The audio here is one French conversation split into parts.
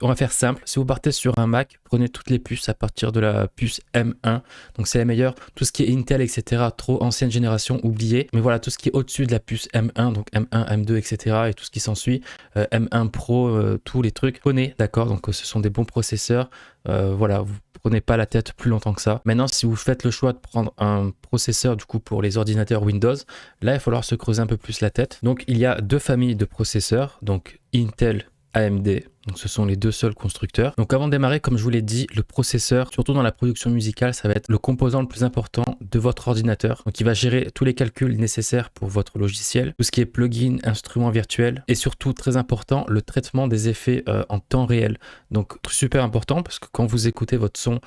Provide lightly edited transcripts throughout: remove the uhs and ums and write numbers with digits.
on va faire simple. Si vous partez sur un Mac, prenez toutes les puces à partir de la puce M1. Donc c'est la meilleure. Tout ce qui est Intel, etc., trop ancienne génération, oubliez. Mais voilà, tout ce qui est au-dessus de la puce M1, donc M1, M2, etc., et tout ce qui s'ensuit, M1 Pro, tous les trucs, prenez, d'accord? Donc ce sont des bons processeurs. Voilà, vous prenez pas la tête plus longtemps que ça. Maintenant, si vous faites le choix de prendre un processeur du coup pour les ordinateurs Windows, là il va falloir se creuser un peu plus la tête. Donc il y a deux familles de processeurs, donc Intel, AMD, donc ce sont les deux seuls constructeurs. Donc avant de démarrer, comme je vous l'ai dit, le processeur, surtout dans la production musicale, ça va être le composant le plus important de votre ordinateur. Donc il va gérer tous les calculs nécessaires pour votre logiciel, tout ce qui est plugin, instruments virtuels, et surtout très important, le traitement des effets en temps réel. Donc super important parce que quand vous écoutez votre son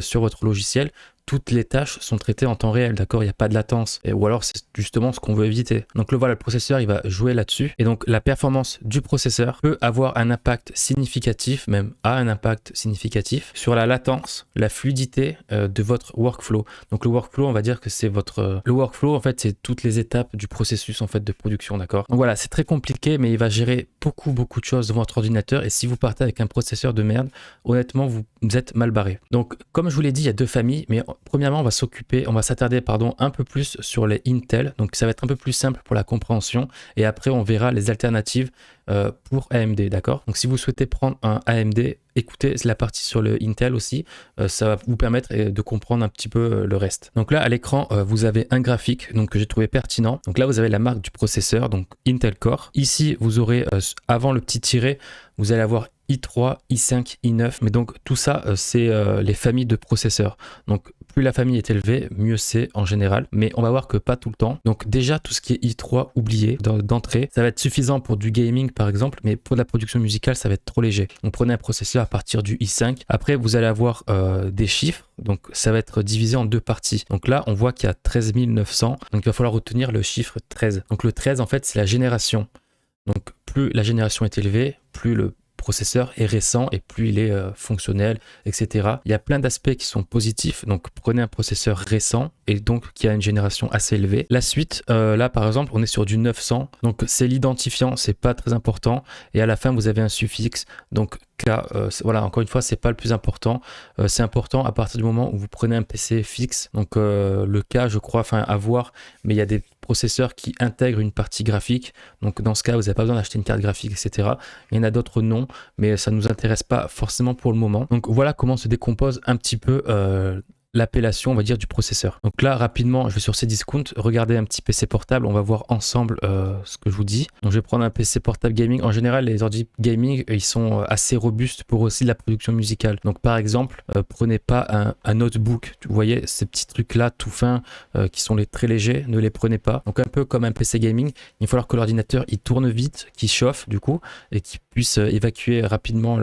sur votre logiciel, toutes les tâches sont traitées en temps réel, d'accord? Il n'y a pas de latence. Ou alors, c'est justement ce qu'on veut éviter. Donc, voilà, le processeur, il va jouer là-dessus. Et donc, la performance du processeur peut avoir un impact significatif, même a un impact significatif, sur la latence, la fluidité de votre workflow. Donc, le workflow, on va dire que c'est votre... Le workflow, en fait, c'est toutes les étapes du processus, en fait, de production, d'accord? Donc, voilà, c'est très compliqué, mais il va gérer beaucoup de choses dans votre ordinateur. Et si vous partez avec un processeur de merde, honnêtement, vous êtes mal barré. Donc, comme je vous l'ai dit, il y a deux familles, mais premièrement, on va s'attarder un peu plus sur les Intel. Donc, ça va être un peu plus simple pour la compréhension. Et après, on verra les alternatives pour AMD, d'accord? Donc, si vous souhaitez prendre un AMD, écoutez la partie sur le Intel aussi. Ça va vous permettre de comprendre un petit peu le reste. Donc là, à l'écran, vous avez un graphique donc, que j'ai trouvé pertinent. Donc là, vous avez la marque du processeur, donc Intel Core. Ici, vous aurez, avant le petit tiret, vous allez avoir i3, i5, i9, mais donc tout ça, c'est les familles de processeurs. Donc plus la famille est élevée, mieux c'est en général, mais on va voir que pas tout le temps. Donc déjà, tout ce qui est i3, oublié d'entrée, ça va être suffisant pour du gaming par exemple, mais pour la production musicale, ça va être trop léger. Donc prenez un processeur à partir du i5. Après, vous allez avoir des chiffres, donc ça va être divisé en deux parties. Donc là, on voit qu'il y a 13 900, donc il va falloir retenir le chiffre 13. Donc le 13, en fait, c'est la génération. Donc plus la génération est élevée, plus le processeur est récent et plus il est fonctionnel, etc. Il y a plein d'aspects qui sont positifs, donc prenez un processeur récent et donc qui a une génération assez élevée. La suite, là par exemple, on est sur du 900, donc c'est l'identifiant, c'est pas très important, et à la fin vous avez un suffixe, donc K, voilà, encore une fois, c'est pas le plus important, c'est important à partir du moment où vous prenez un PC fixe, donc le K, je crois, enfin à voir, mais il y a des processeurs qui intègrent une partie graphique, donc dans ce cas, vous n'avez pas besoin d'acheter une carte graphique, etc. Il y en a d'autres non, mais ça ne nous intéresse pas forcément pour le moment. Donc voilà comment se décompose un petit peu l'appellation, on va dire, du processeur. Donc là, rapidement, je vais sur Cdiscount, regarder un petit PC portable, on va voir ensemble ce que je vous dis. Donc je vais prendre un PC portable gaming. En général, les ordi gaming, ils sont assez robustes pour aussi la production musicale. Donc par exemple, prenez pas un notebook, vous voyez, ces petits trucs-là tout fins qui sont très légers, ne les prenez pas. Donc un peu comme un PC gaming, il va falloir que l'ordinateur, il tourne vite, qu'il chauffe du coup, et qu'il puisse évacuer rapidement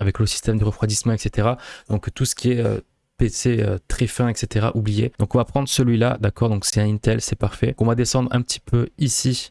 avec le système de refroidissement, etc. Donc tout ce qui est PC très fin, etc. oublié. Donc on va prendre celui-là, d'accord? Donc c'est un Intel, c'est parfait. Donc, on va descendre un petit peu ici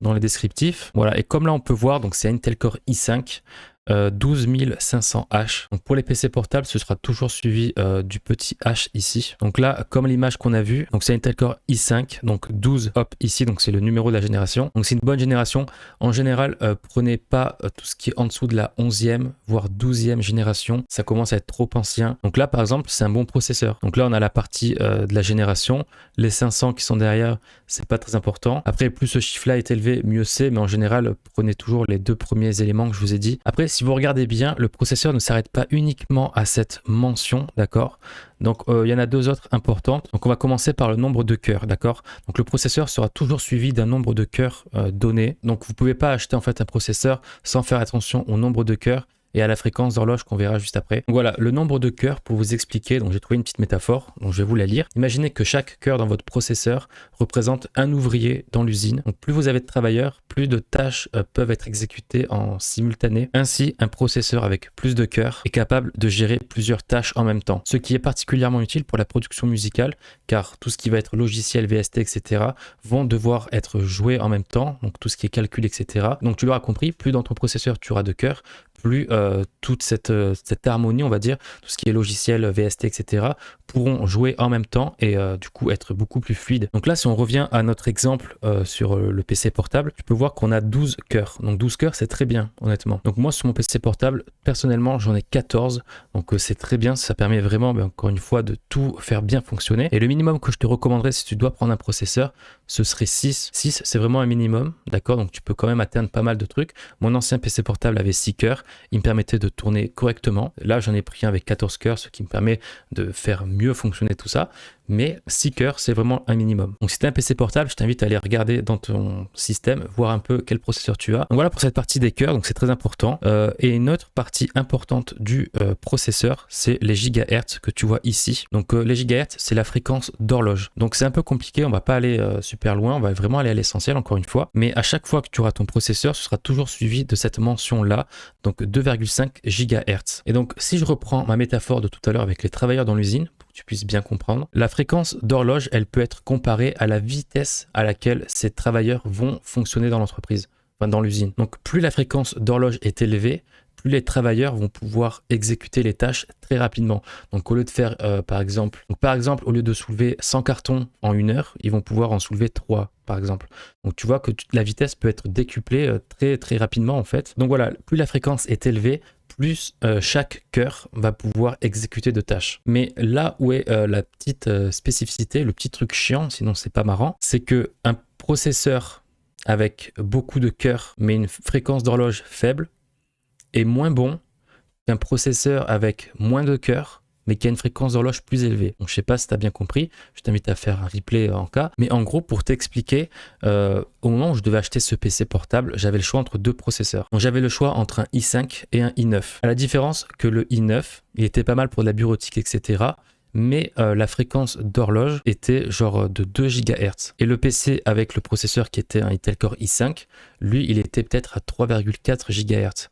dans les descriptifs. Voilà, et comme là on peut voir, donc c'est Intel Core i5. 12500H. Donc pour les PC portables, ce sera toujours suivi du petit H ici. Donc là, comme l'image qu'on a vue, donc c'est Intel Core i5, donc 12 hop ici, donc c'est le numéro de la génération. Donc c'est une bonne génération. En général, prenez pas tout ce qui est en dessous de la 11e, voire 12e génération. Ça commence à être trop ancien. Donc là, par exemple, c'est un bon processeur. Donc là, on a la partie de la génération. Les 500 qui sont derrière, c'est pas très important. Après, plus ce chiffre-là est élevé, mieux c'est. Mais en général, prenez toujours les deux premiers éléments que je vous ai dit. Après, si vous regardez bien, le processeur ne s'arrête pas uniquement à cette mention, d'accord? Donc, il y en a deux autres importantes. Donc, on va commencer par le nombre de cœurs, d'accord? Donc, le processeur sera toujours suivi d'un nombre de cœurs donné. Donc, vous ne pouvez pas acheter en fait un processeur sans faire attention au nombre de cœurs et à la fréquence d'horloge qu'on verra juste après. Donc voilà, le nombre de cœurs pour vous expliquer, donc j'ai trouvé une petite métaphore, donc je vais vous la lire. Imaginez que chaque cœur dans votre processeur représente un ouvrier dans l'usine. Donc plus vous avez de travailleurs, plus de tâches peuvent être exécutées en simultané. Ainsi, un processeur avec plus de cœurs est capable de gérer plusieurs tâches en même temps, ce qui est particulièrement utile pour la production musicale, car tout ce qui va être logiciel, VST, etc. vont devoir être joués en même temps, donc tout ce qui est calcul, etc. Donc tu l'auras compris, plus dans ton processeur tu auras de cœurs, plus toute cette harmonie, on va dire, tout ce qui est logiciel, VST, etc., pourront jouer en même temps et du coup être beaucoup plus fluide. Donc là, si on revient à notre exemple sur le PC portable, tu peux voir qu'on a 12 cœurs. Donc 12 cœurs, c'est très bien, honnêtement. Donc moi, sur mon PC portable, personnellement, j'en ai 14. Donc c'est très bien, ça permet vraiment, encore une fois, de tout faire bien fonctionner. Et le minimum que je te recommanderais si tu dois prendre un processeur, ce serait 6. 6, c'est vraiment un minimum, d'accord? Donc tu peux quand même atteindre pas mal de trucs. Mon ancien PC portable avait 6 cœurs, il me permettait de tourner correctement. Là, j'en ai pris un avec 14 cœurs, ce qui me permet de faire mieux fonctionner tout ça, mais 6 cœurs, c'est vraiment un minimum. Donc si tu as un PC portable, je t'invite à aller regarder dans ton système, voir un peu quel processeur tu as. Donc voilà pour cette partie des cœurs, donc c'est très important. Et une autre partie importante du processeur, c'est les gigahertz que tu vois ici. Donc les gigahertz, c'est la fréquence d'horloge. Donc c'est un peu compliqué, on va pas aller super loin, on va vraiment aller à l'essentiel encore une fois. Mais à chaque fois que tu auras ton processeur, ce sera toujours suivi de cette mention-là, donc 2,5 gigahertz. Et donc si je reprends ma métaphore de tout à l'heure avec les travailleurs dans l'usine, tu puisses bien comprendre. La fréquence d'horloge, elle peut être comparée à la vitesse à laquelle ces travailleurs vont fonctionner dans l'entreprise, enfin dans l'usine. Donc plus la fréquence d'horloge est élevée, plus les travailleurs vont pouvoir exécuter les tâches très rapidement. Donc au lieu de faire par exemple, au lieu de soulever 100 cartons en 1 heure, ils vont pouvoir en soulever 3 par exemple. Donc tu vois que la vitesse peut être décuplée très très rapidement en fait. Donc voilà, plus la fréquence est élevée, plus chaque cœur va pouvoir exécuter de tâches. Mais là où est la petite spécificité, le petit truc chiant, sinon c'est pas marrant, c'est que un processeur avec beaucoup de cœurs mais une fréquence d'horloge faible est moins bon qu'un processeur avec moins de cœurs mais qui a une fréquence d'horloge plus élevée. Donc je sais pas si tu as bien compris, je t'invite à faire un replay en cas, mais en gros pour t'expliquer, au moment où je devais acheter ce PC portable, j'avais le choix entre 2 processeurs. Donc j'avais le choix entre un i5 et un i9. À la différence que le i9, il était pas mal pour de la bureautique, etc., mais la fréquence d'horloge était genre de 2 GHz. Et le PC avec le processeur qui était un Intel Core i5, lui, il était peut-être à 3,4 GHz.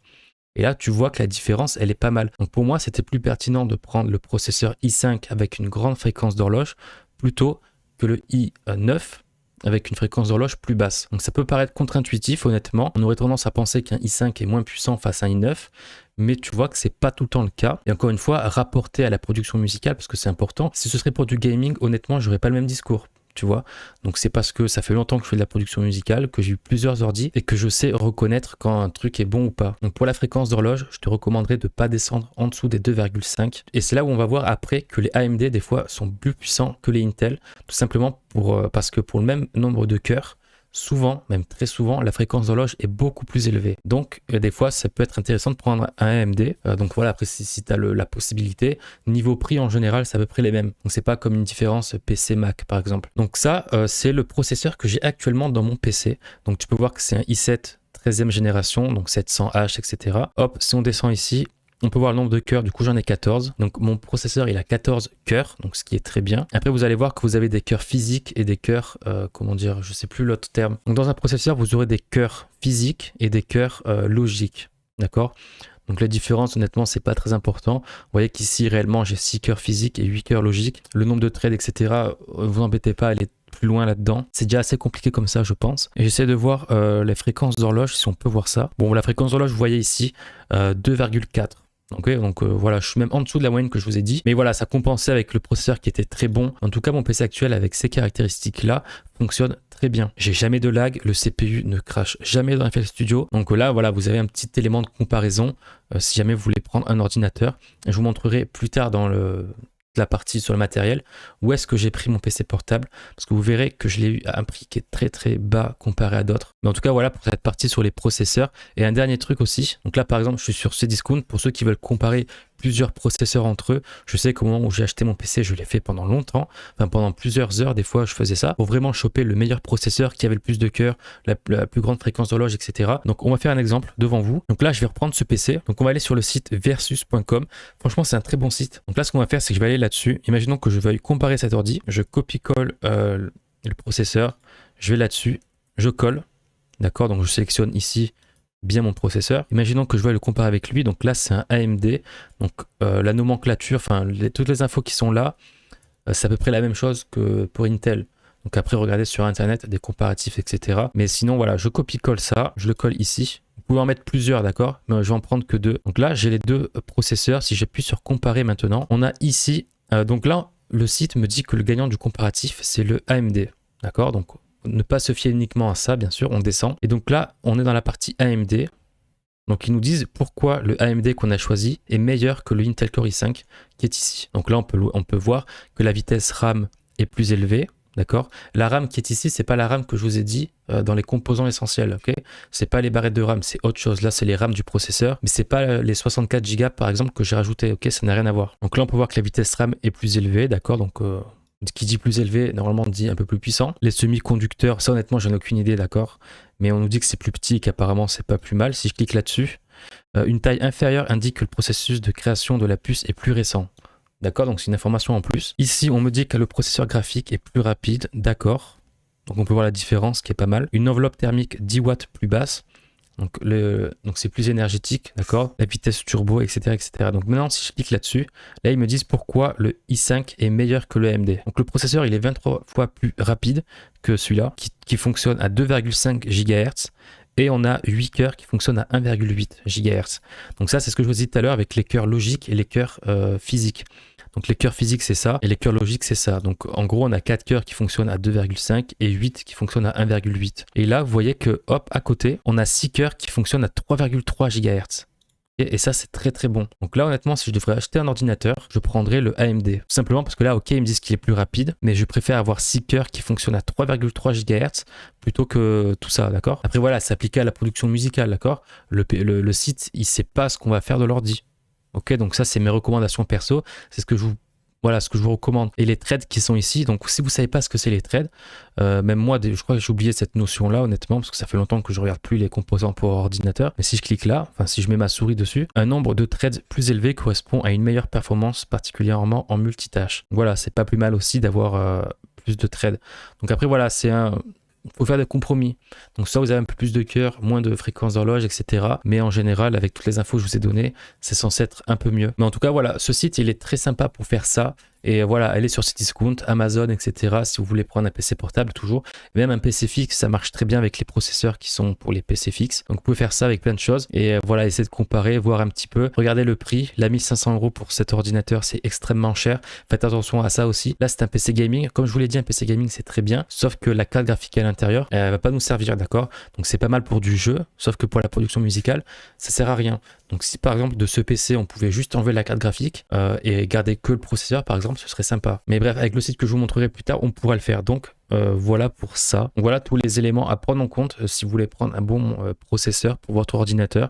Et là, tu vois que la différence, elle est pas mal. Donc pour moi, c'était plus pertinent de prendre le processeur i5 avec une grande fréquence d'horloge plutôt que le i9 avec une fréquence d'horloge plus basse. Donc ça peut paraître contre-intuitif, honnêtement. On aurait tendance à penser qu'un i5 est moins puissant face à un i9, mais tu vois que c'est pas tout le temps le cas. Et encore une fois, rapporté à la production musicale, parce que c'est important. Si ce serait pour du gaming, honnêtement, j'aurais pas le même discours. Tu vois, donc c'est parce que ça fait longtemps que je fais de la production musicale, que j'ai eu plusieurs ordis et que je sais reconnaître quand un truc est bon ou pas. Donc pour la fréquence d'horloge, je te recommanderais de pas descendre en dessous des 2,5. Et c'est là où on va voir après que les AMD des fois sont plus puissants que les Intel, tout simplement parce que pour le même nombre de cœurs, souvent, même très souvent, la fréquence d'horloge est beaucoup plus élevée. Donc, des fois, ça peut être intéressant de prendre un AMD. Donc voilà, après, si tu as la possibilité, niveau prix en général, c'est à peu près les mêmes. Donc, c'est pas comme une différence PC-Mac, par exemple. Donc ça, c'est le processeur que j'ai actuellement dans mon PC. Donc, tu peux voir que c'est un i7 13e génération, donc 700H, etc. Hop, si on descend ici, on peut voir le nombre de cœurs, du coup j'en ai 14. Donc mon processeur il a 14 cœurs, donc ce qui est très bien. Après vous allez voir que vous avez des cœurs physiques et des cœurs, comment dire, je sais plus l'autre terme. Donc dans un processeur vous aurez des cœurs physiques et des cœurs logiques, d'accord? Donc la différence honnêtement c'est pas très important. Vous voyez qu'ici réellement j'ai 6 cœurs physiques et 8 cœurs logiques. Le nombre de threads etc, vous embêtez pas, elle est plus loin là-dedans. C'est déjà assez compliqué comme ça je pense. Et j'essaie de voir les fréquences d'horloge si on peut voir ça. Bon la fréquence d'horloge vous voyez ici 2,4. Okay, donc voilà, je suis même en dessous de la moyenne que je vous ai dit. Mais voilà, ça compensait avec le processeur qui était très bon. En tout cas, mon PC actuel avec ces caractéristiques-là fonctionne très bien. J'ai jamais de lag, le CPU ne crache jamais dans FL Studio. Donc là, voilà, vous avez un petit élément de comparaison si jamais vous voulez prendre un ordinateur. Je vous montrerai plus tard dans la partie sur le matériel où est-ce que j'ai pris mon PC portable parce que vous verrez que je l'ai eu à un prix qui est très très bas comparé à d'autres. Mais en tout cas voilà pour cette partie sur les processeurs. Et un dernier truc aussi, donc là par exemple je suis sur Cdiscount pour ceux qui veulent comparer plusieurs processeurs entre eux. Je sais qu'au moment où j'ai acheté mon PC, je l'ai fait pendant longtemps, enfin pendant plusieurs heures, des fois je faisais ça, pour vraiment choper le meilleur processeur qui avait le plus de cœurs, la plus grande fréquence d'horloge, etc. Donc on va faire un exemple devant vous. Donc là je vais reprendre ce PC, donc on va aller sur le site versus.com. Franchement c'est un très bon site. Donc là ce qu'on va faire c'est que je vais aller là-dessus. Imaginons que je veuille comparer cet ordi, je copie-colle le processeur, je vais là-dessus, je colle, d'accord, donc je sélectionne ici bien mon processeur. Imaginons que je vais le comparer avec lui, donc là c'est un AMD, donc la nomenclature, enfin toutes les infos qui sont là, c'est à peu près la même chose que pour Intel. Donc après, regardez sur internet des comparatifs, etc. Mais sinon, voilà, je copie-colle ça, je le colle ici. Vous pouvez en mettre plusieurs, d'accord? Mais je vais en prendre que 2. Donc là, j'ai les 2 processeurs. Si j'appuie sur comparer maintenant, on a ici, donc là, le site me dit que le gagnant du comparatif, c'est le AMD, d'accord? Donc ne pas se fier uniquement à ça, bien sûr, on descend. Et donc là, on est dans la partie AMD. Donc ils nous disent pourquoi le AMD qu'on a choisi est meilleur que le Intel Core i5 qui est ici. Donc là, on peut voir que la vitesse RAM est plus élevée. D'accord? La RAM qui est ici, c'est pas la RAM que je vous ai dit dans les composants essentiels. Ok? C'est pas les barrettes de RAM, c'est autre chose. Là, c'est les RAM du processeur, mais c'est pas les 64 Go par exemple que j'ai rajouté. Ok? Ça n'a rien à voir. Donc là, on peut voir que la vitesse RAM est plus élevée. D'accord? Donc qui dit plus élevé, normalement on dit un peu plus puissant. Les semi-conducteurs, ça honnêtement, j'en ai aucune idée, d'accord? Mais on nous dit que c'est plus petit et qu'apparemment c'est pas plus mal. Si je clique là-dessus, une taille inférieure indique que le processus de création de la puce est plus récent. D'accord, donc c'est une information en plus. Ici, on me dit que le processeur graphique est plus rapide, d'accord. Donc on peut voir la différence qui est pas mal. Une enveloppe thermique 10 watts plus basse. Donc c'est plus énergétique, d'accord. La vitesse turbo, etc., etc. Donc maintenant, si je clique là-dessus, là, ils me disent pourquoi le i5 est meilleur que le AMD. Donc le processeur, il est 23 fois plus rapide que celui-là, qui fonctionne à 2,5 GHz. Et on a 8 cœurs qui fonctionnent à 1,8 GHz. Donc ça, c'est ce que je vous disais tout à l'heure avec les cœurs logiques et les cœurs physiques. Donc les cœurs physiques, c'est ça, et les cœurs logiques, c'est ça. Donc en gros, on a 4 cœurs qui fonctionnent à 2,5 et 8 qui fonctionnent à 1,8. Et là, vous voyez que, hop, à côté, on a 6 cœurs qui fonctionnent à 3,3 GHz. Et ça, c'est très très bon. Donc là, honnêtement, si je devrais acheter un ordinateur, je prendrais le AMD. Tout simplement parce que là, ok, ils me disent qu'il est plus rapide, mais je préfère avoir 6 cœurs qui fonctionnent à 3,3 GHz plutôt que tout ça, d'accord? Après, voilà, c'est appliqué à la production musicale, d'accord? Le site, il sait pas ce qu'on va faire de l'ordi. Ok, donc ça, c'est mes recommandations perso. C'est ce que je vous... Voilà ce que je vous recommande. Et les threads qui sont ici, donc si vous ne savez pas ce que c'est les threads, même moi, je crois que j'ai oublié cette notion-là, honnêtement, parce que ça fait longtemps que je ne regarde plus les composants pour ordinateur. Mais si je clique là, enfin si je mets ma souris dessus, un nombre de threads plus élevé correspond à une meilleure performance, particulièrement en multitâche. Voilà, c'est pas plus mal aussi d'avoir plus de threads. Donc après, voilà, il faut faire des compromis. Donc soit vous avez un peu plus de cœur, moins de fréquences d'horloge, etc. Mais en général, avec toutes les infos que je vous ai données, c'est censé être un peu mieux. Mais en tout cas, voilà, ce site, il est très sympa pour faire ça. Et voilà, allez sur Cdiscount, Amazon, etc. Si vous voulez prendre un PC portable, toujours. Même un PC fixe, ça marche très bien avec les processeurs qui sont pour les PC fixes. Donc vous pouvez faire ça avec plein de choses. Et voilà, essayez de comparer, voir un petit peu. Regardez le prix. Là, 1500 € pour cet ordinateur, c'est extrêmement cher. Faites attention à ça aussi. Là, c'est un PC gaming. Comme je vous l'ai dit, un PC gaming, c'est très bien. Sauf que la carte graphique à l'intérieur, elle va pas nous servir, d'accord? Donc c'est pas mal pour du jeu. Sauf que pour la production musicale, ça sert à rien. Donc si par exemple de ce PC, on pouvait juste enlever la carte graphique et garder que le processeur, par exemple, ce serait sympa. Mais bref, avec le site que je vous montrerai plus tard, on pourra le faire. Donc voilà pour ça. Donc, voilà tous les éléments à prendre en compte si vous voulez prendre un bon processeur pour votre ordinateur.